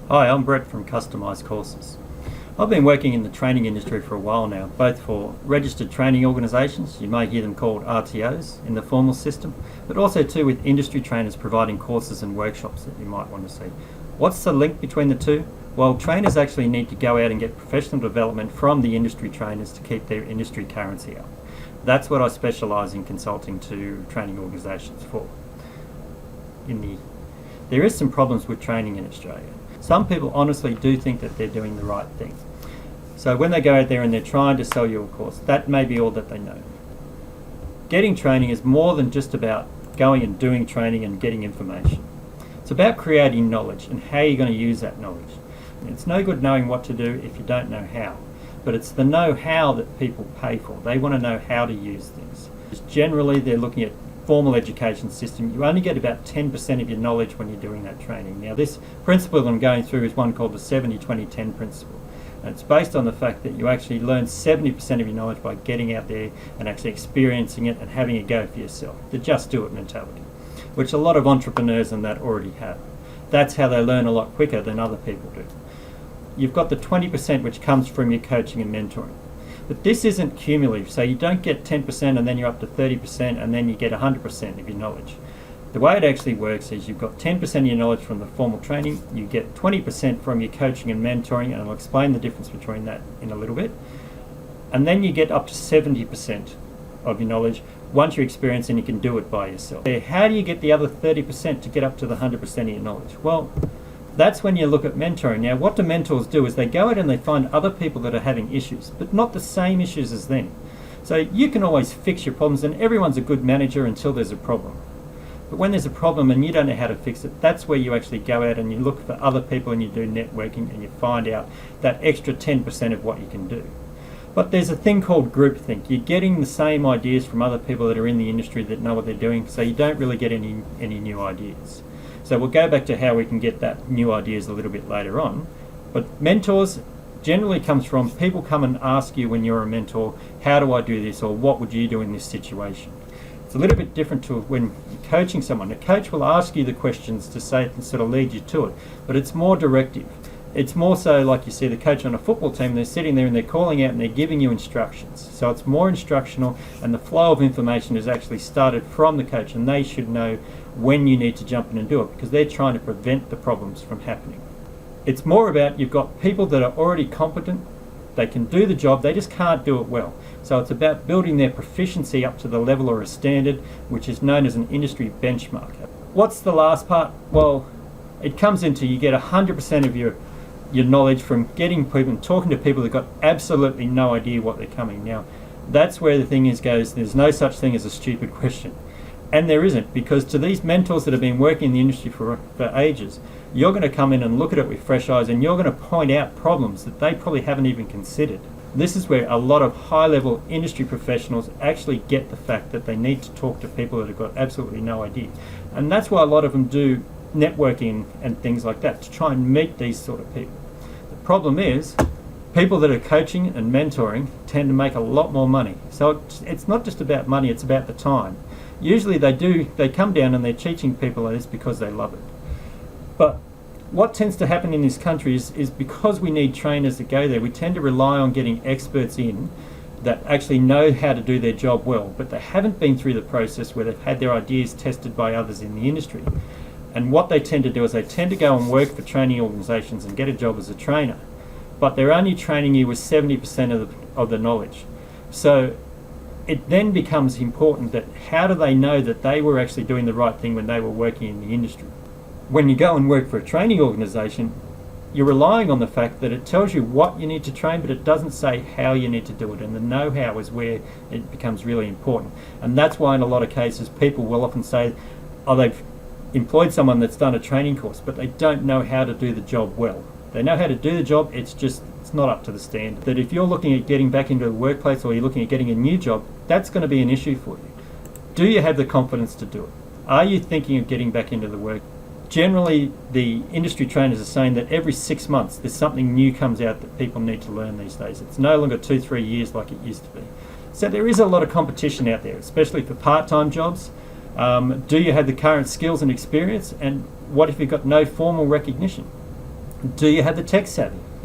Hi, I'm Brett from Customised Courses. I've been working in the training industry for a while now, both for registered training organisations, you may hear them called RTOs in the formal system, but also too with industry trainers providing courses and workshops that you might want to see. What's the link between the two? Well, trainers actually need to go out and get professional development from the industry trainers to keep their industry currency up. That's what I specialise in consulting to training organisations for. There is some problems with training in Australia. Some people honestly do think that they're doing the right thing. So when they go out there and they're trying to sell you a course, that may be all that they know. Getting training is more than just about going and doing training and getting information. It's about creating knowledge and how you're going to use that knowledge. It's no good knowing what to do if you don't know how, but it's the know-how that people pay for. They want to know how to use things. Generally, they're looking at formal education system. You only get about 10% of your knowledge when you're doing that training. Now, this principle that I'm going through is one called the 70-20-10 principle. And it's based on the fact that you actually learn 70% of your knowledge by getting out there and actually experiencing it and having a go for yourself. The just do it mentality, which a lot of entrepreneurs and that already have. That's how they learn a lot quicker than other people do. You've got the 20% which comes from your coaching and mentoring. But this isn't cumulative, so you don't get 10% and then you're up to 30% and then you get 100% of your knowledge. The way it actually works is you've got 10% of your knowledge from the formal training, you get 20% from your coaching and mentoring, and I'll explain the difference between that in a little bit, and then you get up to 70% of your knowledge once you experience and you can do it by yourself. How do you get the other 30% to get up to the 100% of your knowledge? Well, that's when you look at mentoring. Now, what do mentors do is they go out and they find other people that are having issues, but not the same issues as them. So you can always fix your problems, and everyone's a good manager until there's a problem. But when there's a problem and you don't know how to fix it, that's where you actually go out and you look for other people and you do networking and you find out that extra 10% of what you can do. But there's a thing called groupthink. You're getting the same ideas from other people that are in the industry that know what they're doing, so you don't really get any new ideas. So we'll go back to how we can get that new ideas a little bit later on. But mentors generally comes from people come and ask you when you're a mentor, how do I do this, or what would you do in this situation? It's a little bit different to when you're coaching someone. A coach will ask you the questions to say and sort of lead you to it, but it's more directive. It's more so like you see the coach on a football team, they're sitting there and they're calling out and they're giving you instructions. So it's more instructional, and the flow of information is actually started from the coach, and they should know when you need to jump in and do it because they're trying to prevent the problems from happening. It's more about you've got people that are already competent, they can do the job, they just can't do it well. So it's about building their proficiency up to the level or a standard which is known as an industry benchmark. What's the last part? Well, it comes into you get 100% of your knowledge from getting people and talking to people that got absolutely no idea what they're coming. Now, that's where the thing goes, there's no such thing as a stupid question. And there isn't, because to these mentors that have been working in the industry for ages, you're going to come in and look at it with fresh eyes, and you're going to point out problems that they probably haven't even considered. This is where a lot of high-level industry professionals actually get the fact that they need to talk to people that have got absolutely no idea. And that's why a lot of them do networking and things like that, to try and meet these sort of people. The problem is, people that are coaching and mentoring tend to make a lot more money. So it's not just about money, it's about the time. Usually they come down and they're teaching people this because they love it. But what tends to happen in this country is because we need trainers that go there, we tend to rely on getting experts in that actually know how to do their job well, but they haven't been through the process where they've had their ideas tested by others in the industry. And what they tend to do is they tend to go and work for training organisations and get a job as a trainer, but they're only training you with 70% of the knowledge. So it then becomes important that how do they know that they were actually doing the right thing when they were working in the industry? When you go and work for a training organisation, you're relying on the fact that it tells you what you need to train, but it doesn't say how you need to do it, and the know-how is where it becomes really important. And that's why in a lot of cases people will often say, oh, they've employed someone that's done a training course, but they don't know how to do the job well. They know how to do the job, it's not up to the standard. That if you're looking at getting back into the workplace or you're looking at getting a new job, that's going to be an issue for you. Do you have the confidence to do it? Are you thinking of getting back into the work? Generally, the industry trainers are saying that every 6 months there's something new comes out that people need to learn these days. It's no longer 2-3 years like it used to be. So there is a lot of competition out there, especially for part-time jobs. Do you have the current skills and experience? And what if you've got no formal recognition? Do you have the tech savvy?